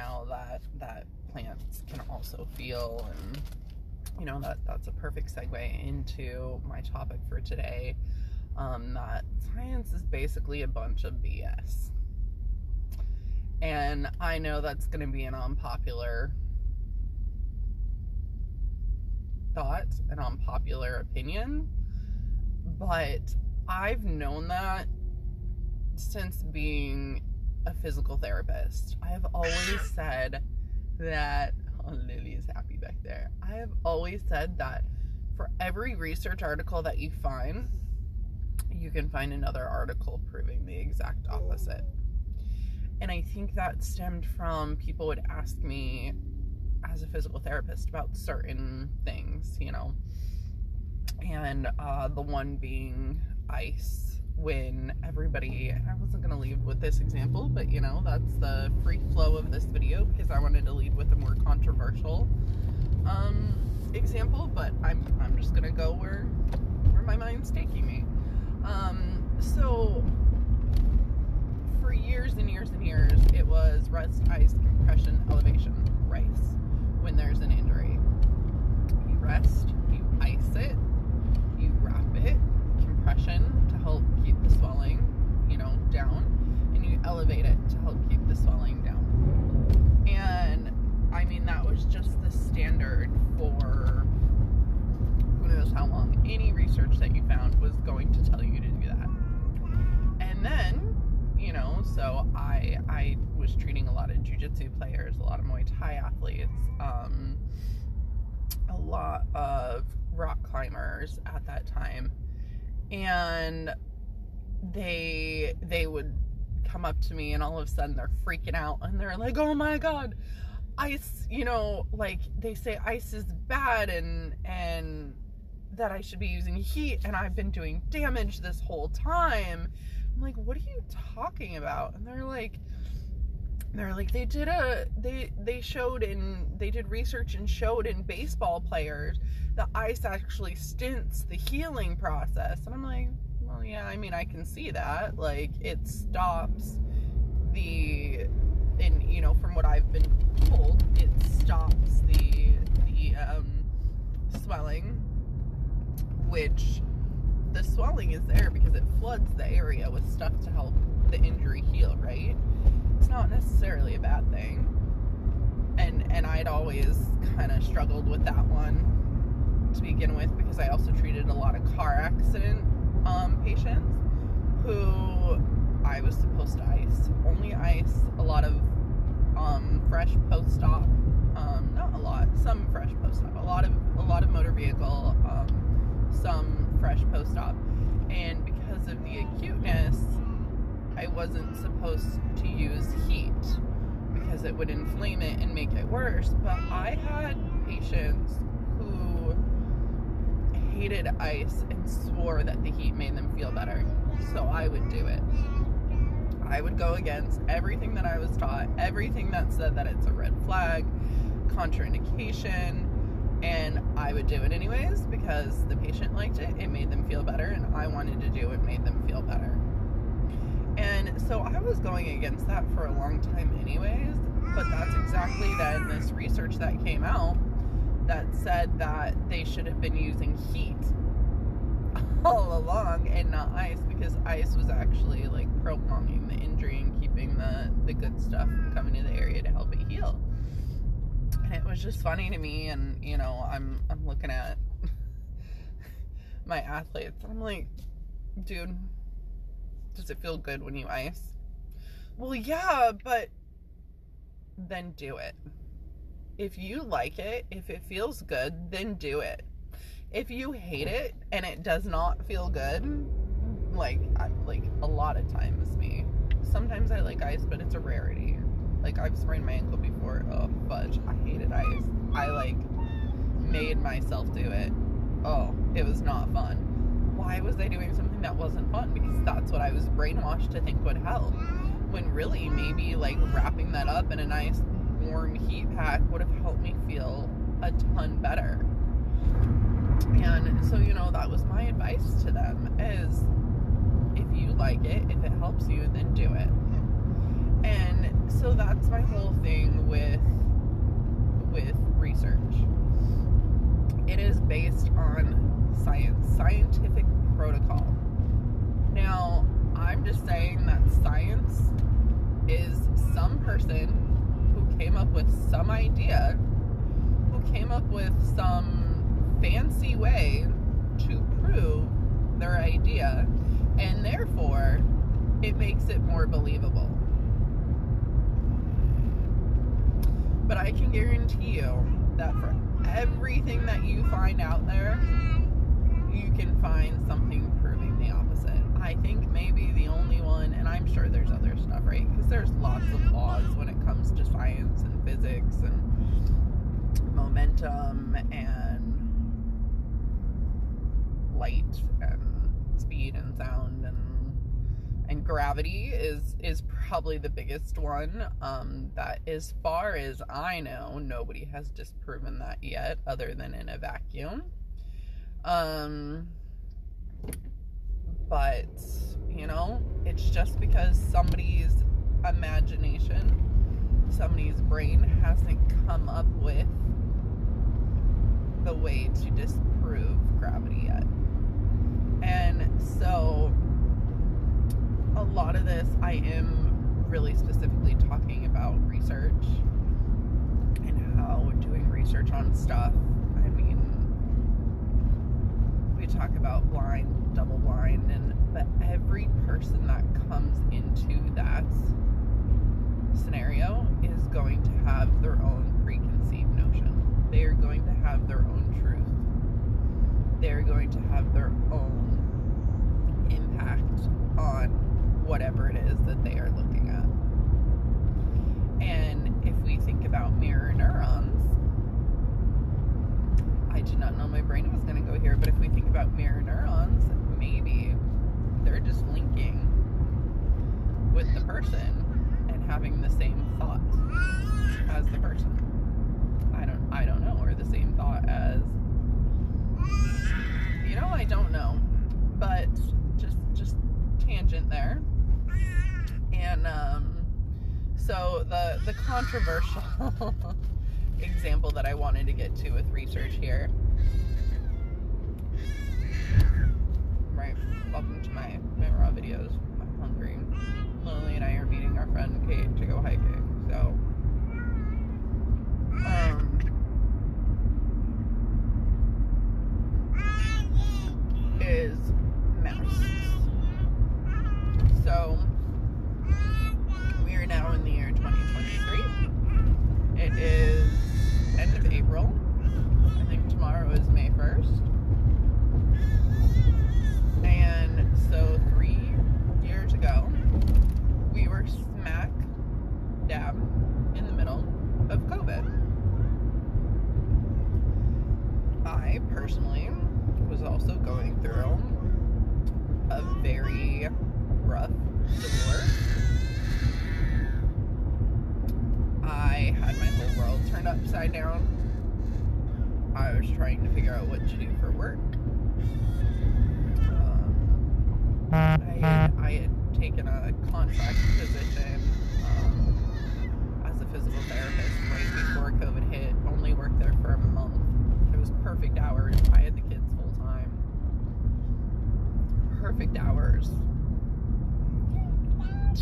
now that plants can also feel, and you know, that's a perfect segue into my topic for today, that science is basically a bunch of BS. And I know that's going to be an unpopular thought, an unpopular opinion, but I've known that since being a physical therapist. I have always said that, oh, Lily is happy back there. I have always said that for every research article that you find, you can find another article proving the exact opposite. And I think that stemmed from people would ask me as a physical therapist about certain things, you know, and the one being ice, when everybody, and I wasn't going to lead with this example, but you know, that's the free flow of this video because I wanted to lead with a more controversial example, but I'm just going to go where my mind's taking me. So for years and years and years, it was rest, ice, compression, elevation, rice. When there's an injury, you rest, you ice it, you wrap it, compression to help keep the swelling, you know, down, and you elevate it to help keep the swelling down. And I mean, that was just the standard for who knows how long. Any research that you found was going to tell you to do that. And then, you know, so I was treating a lot of jiu-jitsu players, a lot of Muay Thai athletes, a lot of rock climbers at that time, and they would come up to me and all of a sudden they're freaking out and they're like, oh my god, ice, you know, like they say ice is bad and that I should be using heat, and I've been doing damage this whole time. I'm like, what are you talking about? And they're like they did research and showed in baseball players that ice actually stints the healing process. And I'm like, well, yeah, I mean, I can see that. Like, it stops and you know, from what I've been told, it stops the swelling, which the swelling is there because it floods the area with stuff to help the injury heal, right? It's not necessarily a bad thing. And I'd always kind of struggled with that one to begin with, because I also treated a lot of car accident patients who I was supposed to ice. Only ice a lot of fresh post-op, not a lot, some fresh post-op, a lot of motor vehicle, some fresh post-op, and because of the acuteness, I wasn't supposed to use heat because it would inflame it and make it worse. But I had patients who hated ice and swore that the heat made them feel better, so I would do it. I would go against everything that I was taught, everything that said that it's a red flag, contraindication, and I would do it anyways because the patient liked it, it made them feel better, and I wanted to do what made them feel better. And so I was going against that for a long time anyways, but that's exactly then this research that came out that said that they should have been using heat all along and not ice, because ice was actually like prolonging the injury and keeping the good stuff from coming to the area to help it heal. And it was just funny to me, and you know, I'm looking at my athletes and I'm like, dude, does it feel good when you ice? Well, yeah, but then do it. If you like it, if it feels good, then do it. If you hate it and it does not feel good, like a lot of times me. Sometimes I like ice, but it's a rarity. Like, I've sprained my ankle before. Oh, fudge. I hated ice. I, like, made myself do it. Oh, it was not fun. Why was I doing something that wasn't fun? Because that's what I was brainwashed to think would help. When really, maybe, like, wrapping that up in a nice warm heat pack would have helped me feel a ton better. And so, you know, that was my advice to them, is if you like it, if it helps you, then do it. And so that's my whole thing with research. It is based on scientific protocol. Now, I'm just saying that science is some person who came up with some idea, who came up with some fancy way to prove their idea, and therefore it makes it more believable. But I can guarantee you that for everything that you find out there, you can find something proving the opposite. I think maybe the only one, and I'm sure there's other stuff, right? Because there's lots of laws when it comes to science and physics and momentum and light and speed and sound and gravity is probably the biggest one. That, as far as I know, nobody has disproven that yet, other than in a vacuum. But, you know, it's just because somebody's imagination, somebody's brain hasn't come up with the way to disprove gravity yet. And so a lot of this, I am really specifically talking about research and how doing research on stuff. I mean, we talk about blind, double blind, but every person that comes into that scenario is going to have their own preconceived notion. They are going to have their own truth. They're going to have their own impact on whatever it is that they are looking at. And if we think about mirror neurons, I did not know my brain was going to go here, but if we think about mirror neurons, maybe they're just linking with the person and having the same thought as the person. I don't know, or the same thought as, you know, I don't know, but just tangent there. And so the controversial example that I wanted to get to with research here, right? Welcome to my raw videos. I'm hungry. Lily and I are meeting our friend Kate to go hiking. So is masks. So we are now in the year 2023. It is end of April. I think tomorrow is May 1st. And so 3 years ago, we were smack dab in the middle of COVID. I personally was also going through a very rough divorce. I had my whole world turned upside down. I was trying to figure out what to do for work. I had taken a contract position as a physical therapist right before COVID hit. Only worked there for a month. It was perfect hours. I had the kids full time. Perfect hours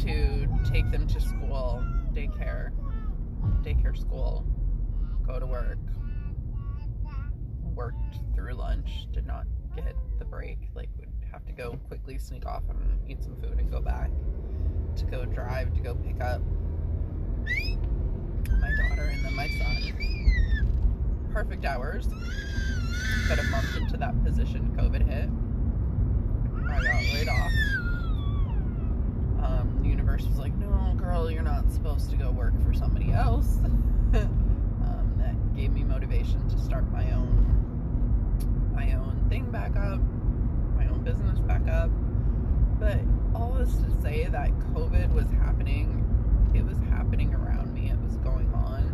to take them to school, daycare school, go to work. Worked through lunch, did not get the break. Like, would have to go quickly sneak off and eat some food and go back to go drive to go pick up my daughter and then my son. Perfect hours. But a month into that position, COVID hit. I got laid off. The universe was like, no, girl, you're not supposed to go work for somebody else. That gave me motivation to start my own thing back up, my own business back up. But all this to say that COVID was happening. It was happening around me. It was going on.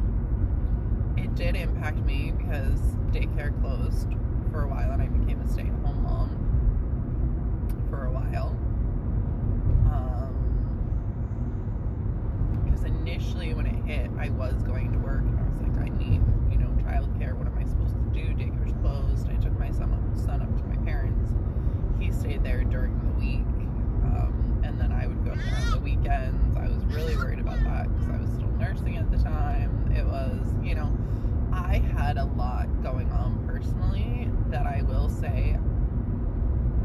It did impact me because daycare closed for a while and I became a stay-at-home mom for a while. Because because initially when it hit, I was going to work, and I was like, I need, you know, childcare. What am I supposed to do? Daycare's closed. I took my son up to my parents. He stayed there during the week, and then I would go there on the weekends. I was really worried about that because I was still nursing at the time. It was, you know, I had a lot going on personally that I will say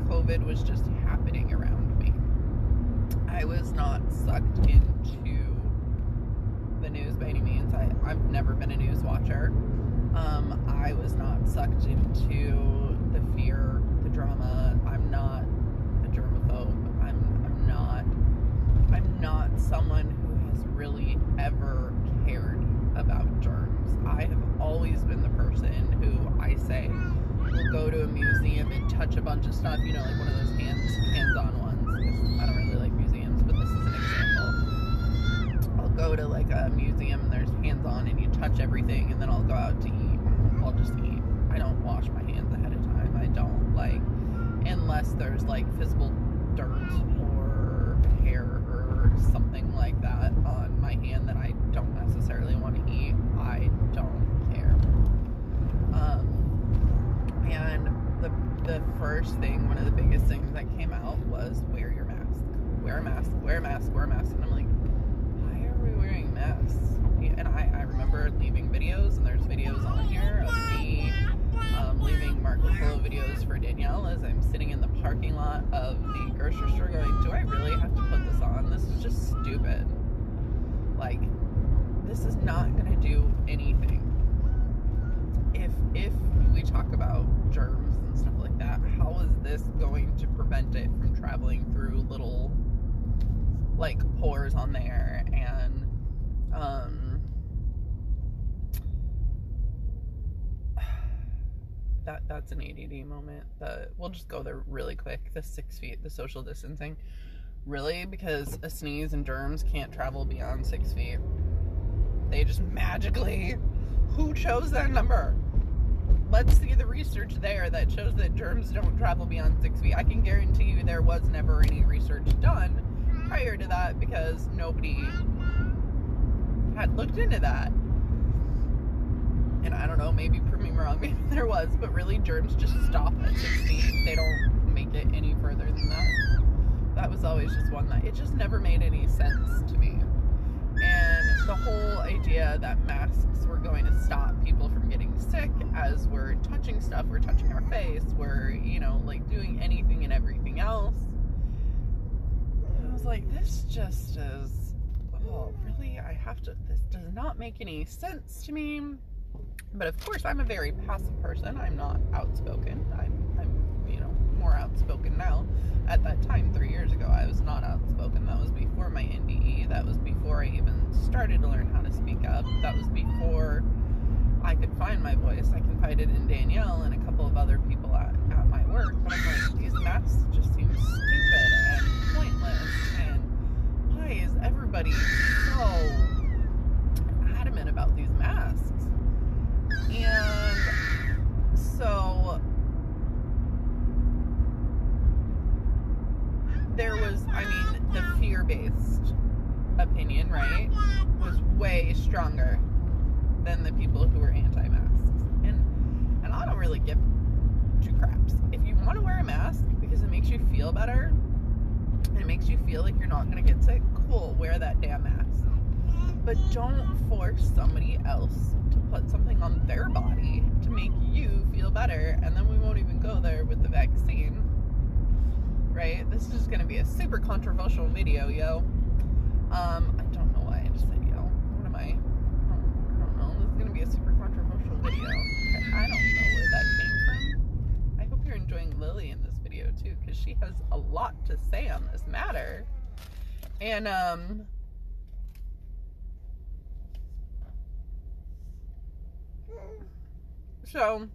COVID was just happening around me. I was not sucked into the news by any means. I've never been a news watcher. I was not sucked into the fear, the drama. I'm not a germaphobe. I'm not someone who has really ever cared about germs. I have always been the person who I say will go to a museum and touch a bunch of stuff, you know, like one of those hands-on ones. I don't really like museums, but this is an example. I'll go to like a museum and there's hands-on and you touch everything, and then I'll go out to eat. I'll just eat. I don't wash my hands ahead of time. I don't, like, unless there's like physical dirt or hair or something like that on my hand that I don't necessarily want to eat. I don't care. And the first thing, one of the biggest things that came out was wear your mask. Wear a mask, wear a mask, wear a mask. And I'm like, why are we wearing masks? And I remember leaving videos, and there's videos on here of me leaving Marco Polo videos for Danielle as I'm sitting in the parking lot of the grocery store going, do I really have to put this on? This is just stupid. Like, this is not going to do anything. If we talk about germs and stuff like that, how is this going to prevent it from traveling through little, like, pores on there? And that's an ADD moment. We'll just go there really quick. The 6 feet, the social distancing. Really? Because a sneeze and germs can't travel beyond 6 feet. They just magically... Who chose that number? Let's see the research there that shows that germs don't travel beyond 6 feet. I can guarantee you there was never any research done prior to that because nobody had looked into that. And I don't know, maybe prove me wrong, maybe there was, but really germs just stop at 6 feet. They don't make it any further than that. That was always just one that, it just never made any sense to me. And the whole idea that masks were going to stop people from getting sick as we're touching stuff, we're touching our face, we're, you know, like doing anything and everything else. I was like, this just is, oh, really? This does not make any sense to me. But of course, I'm a very passive person. I'm not outspoken. I'm you know, more outspoken now. At that time, 3 years ago, I was not outspoken. That was before my NDE. That was before I even started to learn how to speak up. That was before I could find my voice. I confided in Danielle and a couple of other people at my work. But I'm like, these masks just seem stupid and pointless. And why is everybody so adamant about these masks? And so there was, I mean, the fear-based opinion, right, was way stronger than the people who were anti-masks. And I don't really give two craps. If you want to wear a mask because it makes you feel better and it makes you feel like you're not going to get sick, cool, wear that damn mask. But don't force somebody else to put something on their body to make you feel better, and then we won't even go there with the vaccine. Right? This is going to be a super controversial video, yo. I don't know why I just said yo. What am I? I don't know. This is going to be a super controversial video. I don't know where that came from. I hope you're enjoying Lily in this video, too, because she has a lot to say on this matter. And, so...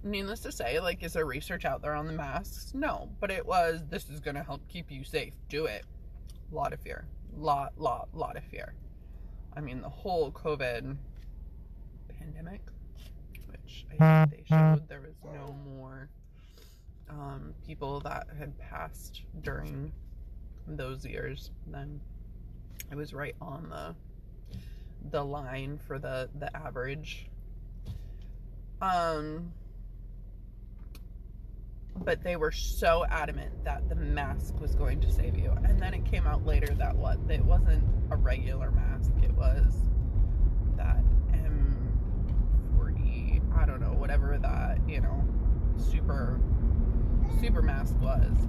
needless to say, like, is there research out there on the masks? No, but it was, this is going to help keep you safe. Do it. A lot of fear. Lot of fear. I mean, the whole COVID pandemic, which I think they showed there was no more people that had passed during those years, then it was right on the line for the average. But they were so adamant that the mask was going to save you. And then it came out later that it wasn't a regular mask. It was that M40, I don't know, whatever that, super mask was.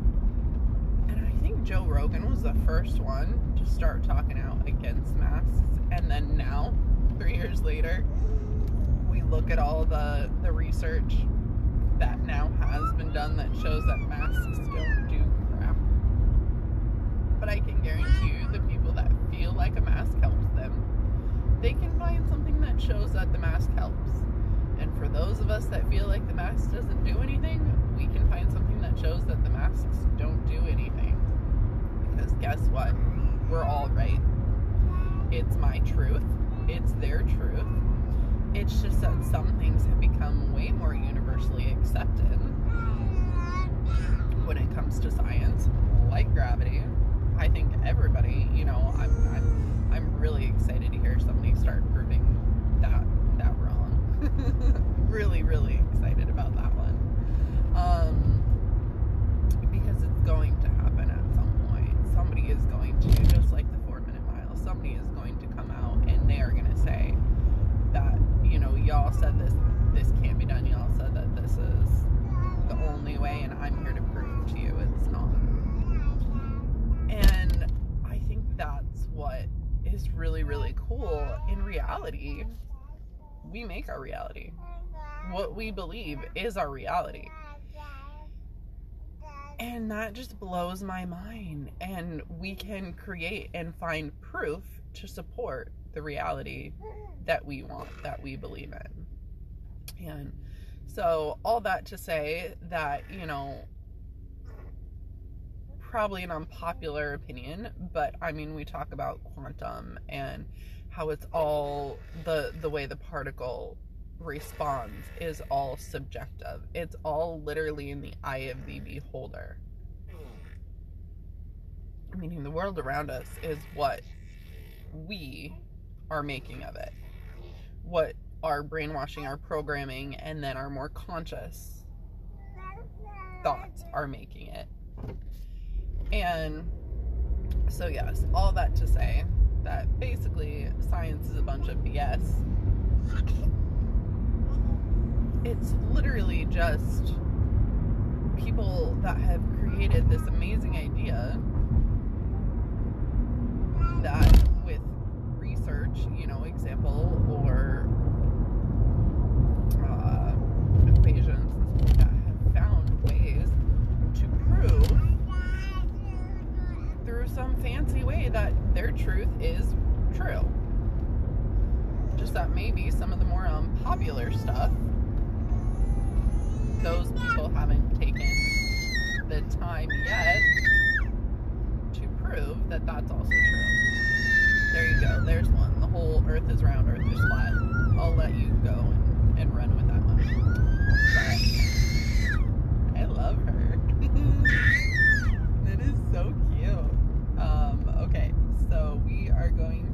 And I think Joe Rogan was the first one to start talking out against masks. And then now, 3 years later, we look at all the research that now has been done that shows that masks don't do crap. But I can guarantee you the people that feel like a mask helps them, they can find something that shows that the mask helps. And for those of us that feel like the mask doesn't do anything, we can find something that shows that the masks don't do anything. Because guess what? We're all right. It's my truth. It's their truth. It's just that some things have become way more universally accepted when it comes to science, like gravity. I think everybody, I'm really excited to hear somebody start proving that wrong. Really, really excited about that one. Because it's going to happen at some point. Somebody is going to, just like the 4-minute mile, somebody is going to come out and they are going to say that, y'all said this can't be done. Y'all said that this is the only way, and I'm here to prove to you it's not. And I think that's what is really, really cool. In reality, we make our reality. What we believe is our reality. And that just blows my mind. And we can create and find proof to support the reality that we want, that we believe in. And so all that to say that, probably an unpopular opinion, but I mean, we talk about quantum and how it's all the way the particle responds is all subjective. It's all literally in the eye of the beholder. Meaning the world around us is what we are making of it. What our brainwashing, our programming, and then our more conscious thoughts are making it. And so yes, all that to say that basically science is a bunch of BS. It's literally just people that have created this amazing idea that with research, example, or equations and stuff like that, have found ways to prove through some fancy way that their truth is true. Just that maybe some of the more unpopular stuff, those people haven't taken the time yet to prove that that's also true. There you go. There's one. The whole earth is round, earth is flat. I'll let you go and run with that one. But I love her. That is so cute. Okay, so we are going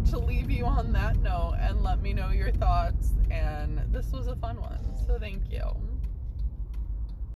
to leave you on that note and let me know your thoughts. And this was a fun one, so thank you.